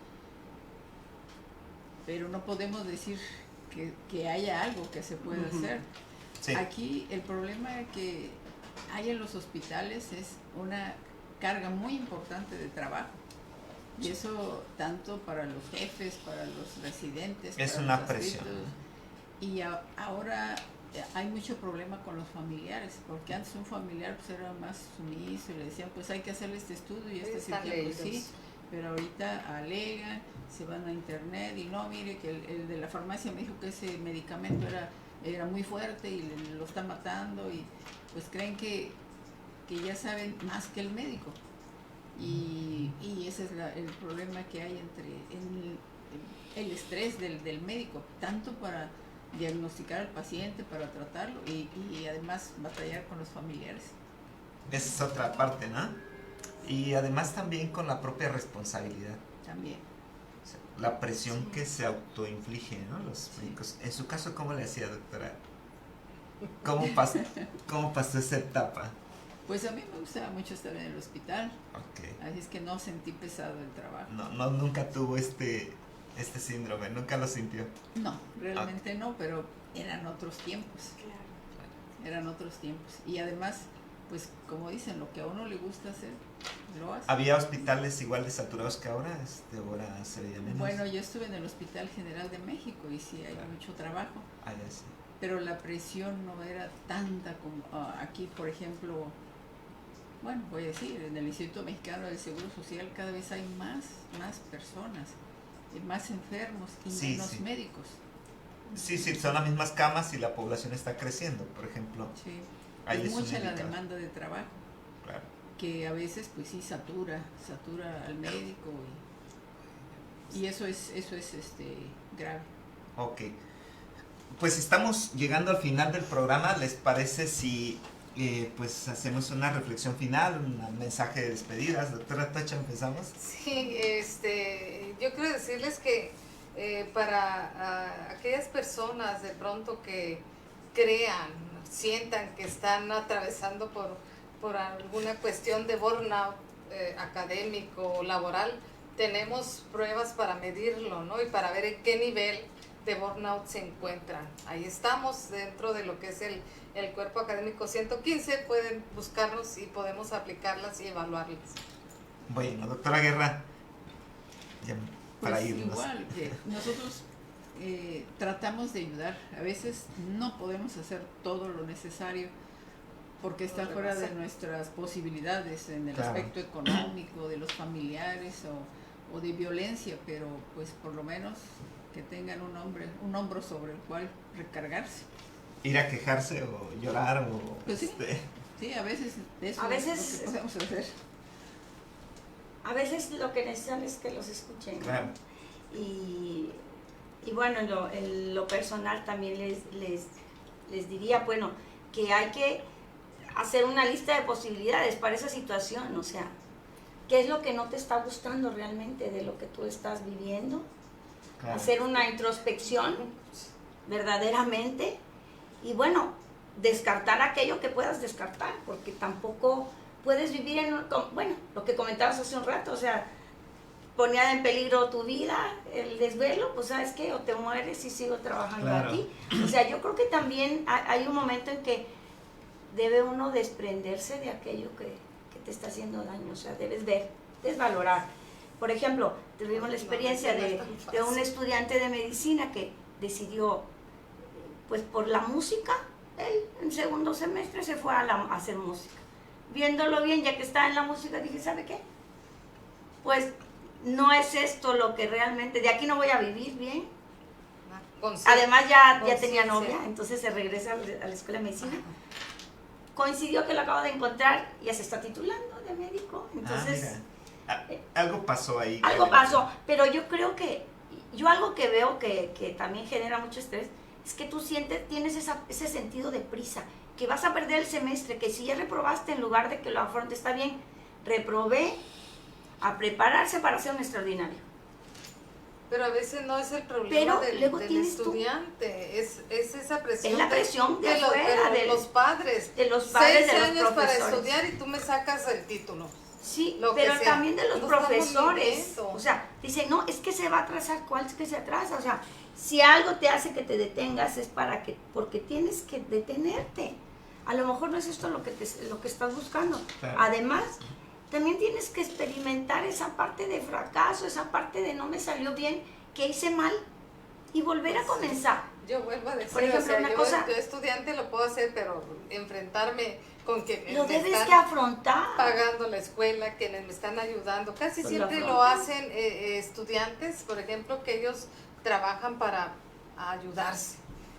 Pero no podemos decir que haya algo que se pueda hacer. Sí. Aquí el problema que hay en los hospitales es una carga muy importante de trabajo. Y eso tanto para los jefes, para los residentes, es para una los presión. Y ahora hay mucho problema con los familiares, porque antes un familiar pues era más sumiso y le decían pues hay que hacerle este estudio y este cirugía, pues sí, pero ahorita alegan, se van a internet y no, mire que el de la farmacia me dijo que ese medicamento era muy fuerte y lo está matando, y pues creen que ya saben más que el médico. y ese es el problema que hay entre el estrés del médico, tanto para diagnosticar al paciente, para tratarlo y además batallar con los familiares. Esa es otra parte, ¿no? Y además también con la propia responsabilidad. También. O sea, la presión que se autoinflige, ¿no? Los médicos. En su caso, ¿cómo le hacía, doctora? ¿Cómo pasó esa etapa? Pues a mí me gustaba mucho estar en el hospital, Okay. así es que no sentí pesado el trabajo. No, nunca tuvo este síndrome, nunca lo sintió. No, realmente no, pero eran otros tiempos. Eran otros tiempos. Y además, pues como dicen, lo que a uno le gusta hacer, lo hace. ¿Había hospitales igual de saturados que ahora? ¿Ahora se veía menos? Bueno, yo estuve en el Hospital General de México y sí hay mucho trabajo, Ah, ya sí. pero la presión no era tanta como aquí, por ejemplo, bueno, voy a decir, en el Instituto Mexicano del Seguro Social cada vez hay más personas, más enfermos y Sí, menos sí. médicos. Sí, son las mismas camas y la población está creciendo, por ejemplo. Sí. Ahí Es es un mucha la indicador. demanda de trabajo, Claro. que a veces pues sí satura al médico y eso es grave. Ok. Pues estamos llegando al final del programa. ¿Les parece si pues hacemos una reflexión final, un mensaje de despedidas? Doctora Tacha, ¿empezamos? Sí, yo quiero decirles que para aquellas personas de pronto que crean, sientan que están atravesando por alguna cuestión de burnout académico o laboral, tenemos pruebas para medirlo, ¿no? Y para ver en qué nivel de burnout se encuentran. Ahí estamos dentro de lo que es el cuerpo académico 115, pueden buscarnos y podemos aplicarlas y evaluarlas. Bueno, doctora Guerra, ya para Pues irnos. igual, que nosotros tratamos de ayudar. A veces no podemos hacer todo lo necesario porque está fuera de nuestras posibilidades en el Claro. aspecto económico, de los familiares o de violencia, pero pues por lo menos que tengan un hombro sobre el cual recargarse. Ir a quejarse o llorar o Pues sí, a veces eso A veces- es lo que podemos hacer. A veces lo que necesitan es que los escuchen, ¿no? Claro. Y bueno, en lo personal también les diría, bueno, que hay que hacer una lista de posibilidades para esa situación, o sea, qué es lo que no te está gustando realmente de lo que tú estás viviendo, Claro. hacer una introspección verdaderamente y bueno, descartar aquello que puedas descartar, porque tampoco puedes vivir bueno, lo que comentabas hace un rato, o sea, ponía en peligro tu vida, el desvelo, pues sabes qué, o te mueres y sigo trabajando Claro. aquí. O sea, yo creo que también hay un momento en que debe uno desprenderse de aquello que te está haciendo daño, o sea, debes valorar. Por ejemplo, tuvimos la experiencia de un estudiante de medicina que decidió, pues por la música, él en segundo semestre se fue a hacer música. Viéndolo bien, ya que estaba en la música, dije, ¿sabe qué? Pues no es esto lo que realmente, de aquí no voy a vivir bien. Además ya tenía novia, entonces se regresa a la escuela de medicina. Coincidió que lo acabo de encontrar y ya se está titulando de médico, entonces... Algo pasó ahí. Algo pasó, pero yo creo que, yo algo que veo que también genera mucho estrés, es que tú tienes ese sentido de prisa, que vas a perder el semestre, que si ya reprobaste en lugar de que lo afrontes, está bien, reprobé, a prepararse para ser un extraordinario. Pero a veces no es el problema Pero del luego tienes estudiante, es esa presión. Es la presión de afuera, de los padres. De los padres, 6 de los años para profesores. estudiar y tú me sacas el título. Sí, Lo que pero sea. también de los No estamos profesores. viviendo. O sea, dicen, no, es que se va a atrasar. ¿Cuál es que se atrasa? O sea, si algo te hace que te detengas es porque tienes que detenerte. A lo mejor no es esto lo que estás buscando. Claro. Además, también tienes que experimentar esa parte de fracaso, esa parte de no me salió bien, que hice mal, y volver a comenzar. Yo vuelvo a decir, Por ejemplo, o sea, una yo cosa- estudiante lo puedo hacer, pero enfrentarme con que Lo me debes están que afrontar. pagando la escuela, quienes me están ayudando. Casi Pues siempre lo lo afrontas. hacen estudiantes, por ejemplo, que ellos trabajan para ayudarse.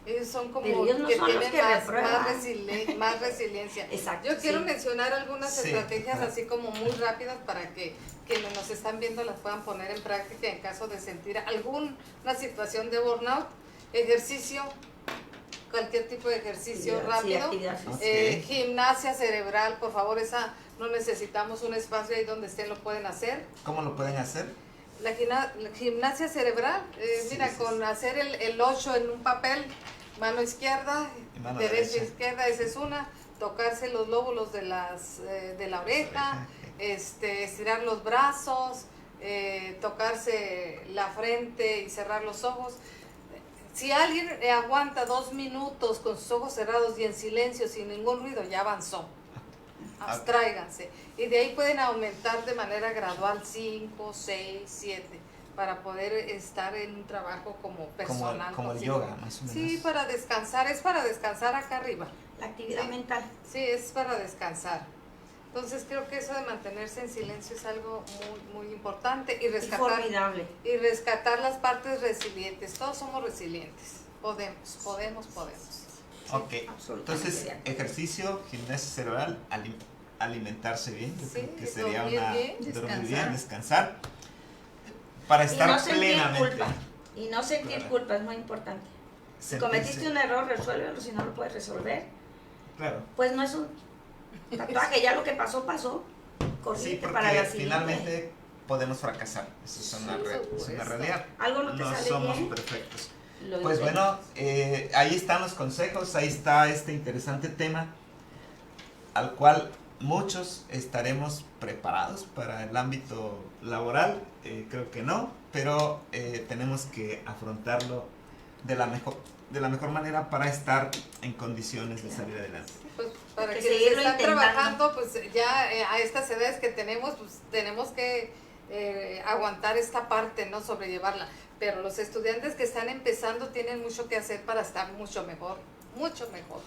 Ellos son como Pero ellos no que son los tienen que más reprueban. más resiliencia. Exacto, Yo quiero sí. mencionar algunas Sí, estrategias claro. así como muy rápidas para que quienes nos están viendo las puedan poner en práctica en caso de sentir alguna situación de burnout. Ejercicio, cualquier tipo de ejercicio Sí, rápido. actividad física. Ok. Gimnasia cerebral, por favor, esa no necesitamos un espacio ahí donde estén, lo pueden hacer. ¿Cómo lo pueden hacer? La gimnasia cerebral, Sí, mira, sí, con sí. hacer el 8 en un papel, mano izquierda, Y mano derecha, derecha. izquierda, esa es una, tocarse los lóbulos de la oreja, estirar los brazos, tocarse la frente y cerrar los ojos. Si alguien aguanta 2 minutos con sus ojos cerrados y en silencio, sin ningún ruido, ya avanzó. Abstráiganse. Y de ahí pueden aumentar de manera gradual 5, 6, 7, para poder estar en un trabajo como personal. Como el yoga, más o menos. Sí, para descansar, es para descansar acá arriba. La actividad Sí. mental. Sí, es para descansar. Entonces creo que eso de mantenerse en silencio es algo muy, muy importante y Y formidable. rescatar las partes resilientes. Todos somos resilientes. Podemos. Ok, absolutamente entonces de acuerdo. ejercicio, gimnasia cerebral, alimentarse bien, yo Sí, creo que sería dormir una bien, dormir bien, descansar. descansar, para Y estar no sentir plenamente. culpa. Y no sentir Claro. culpa es muy importante. Si Sentirse- cometiste un error, resuélvelo. Si no lo puedes resolver, Claro. pues no es un tatuaje. Ya lo que pasó, pasó. Sí, Corrige para la porque siguiente. finalmente podemos fracasar. Eso es una, Sí, por es una supuesto. realidad. Algo no te No sale somos bien. perfectos. Lo Pues intentas. bueno, ahí están los consejos, ahí está este interesante tema al cual muchos estaremos preparados para el ámbito laboral, creo que no, pero tenemos que afrontarlo de la mejor manera para estar en condiciones de salir adelante. Pues para Que quienes seguirlo están intentando. trabajando, pues ya a estas edades que tenemos, pues tenemos que aguantar esta parte, ¿no? Sobrellevarla. Pero los estudiantes que están empezando tienen mucho que hacer para estar mucho mejor, mucho mejor.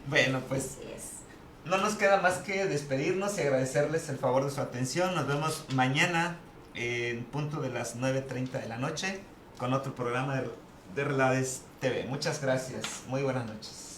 Bueno, pues Así es. no nos queda más que despedirnos y agradecerles el favor de su atención. Nos vemos mañana en punto de las 9:30 de la noche con otro programa de Relades TV. Muchas gracias. Muy buenas noches.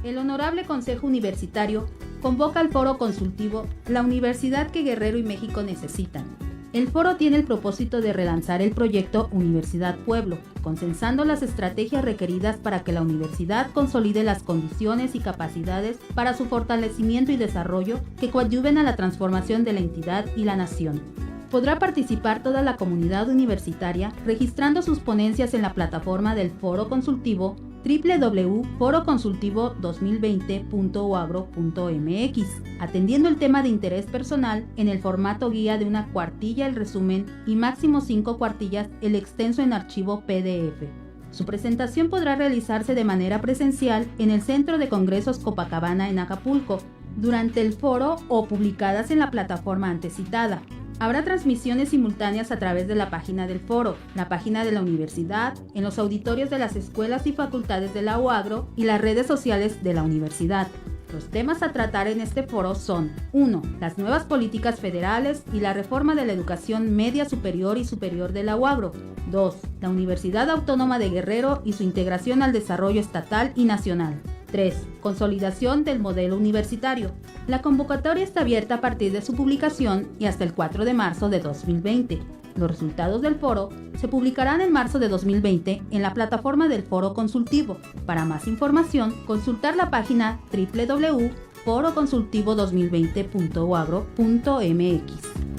El Honorable Consejo Universitario convoca al foro consultivo La Universidad que Guerrero y México necesitan. El foro tiene el propósito de relanzar el proyecto Universidad Pueblo, consensando las estrategias requeridas para que la universidad consolide las condiciones y capacidades para su fortalecimiento y desarrollo que coadyuven a la transformación de la entidad y la nación. Podrá participar toda la comunidad universitaria registrando sus ponencias en la plataforma del foro consultivo www.foroconsultivo2020.uagro.mx, atendiendo el tema de interés personal en el formato guía de una cuartilla el resumen y máximo 5 cuartillas el extenso en archivo PDF. Su presentación podrá realizarse de manera presencial en el Centro de Congresos Copacabana en Acapulco, durante el foro o publicadas en la plataforma antecitada. Habrá transmisiones simultáneas a través de la página del foro, la página de la universidad, en los auditorios de las escuelas y facultades de la UAGRO y las redes sociales de la universidad. Los temas a tratar en este foro son 1. Las nuevas políticas federales y la reforma de la educación media superior y superior de la UAGRO. 2. La Universidad Autónoma de Guerrero y su integración al desarrollo estatal y nacional. 3. Consolidación del modelo universitario. La convocatoria está abierta a partir de su publicación y hasta el 4 de marzo de 2020. Los resultados del foro se publicarán en marzo de 2020 en la plataforma del foro consultivo. Para más información, consultar la página www.foroconsultivo2020.uagro.mx.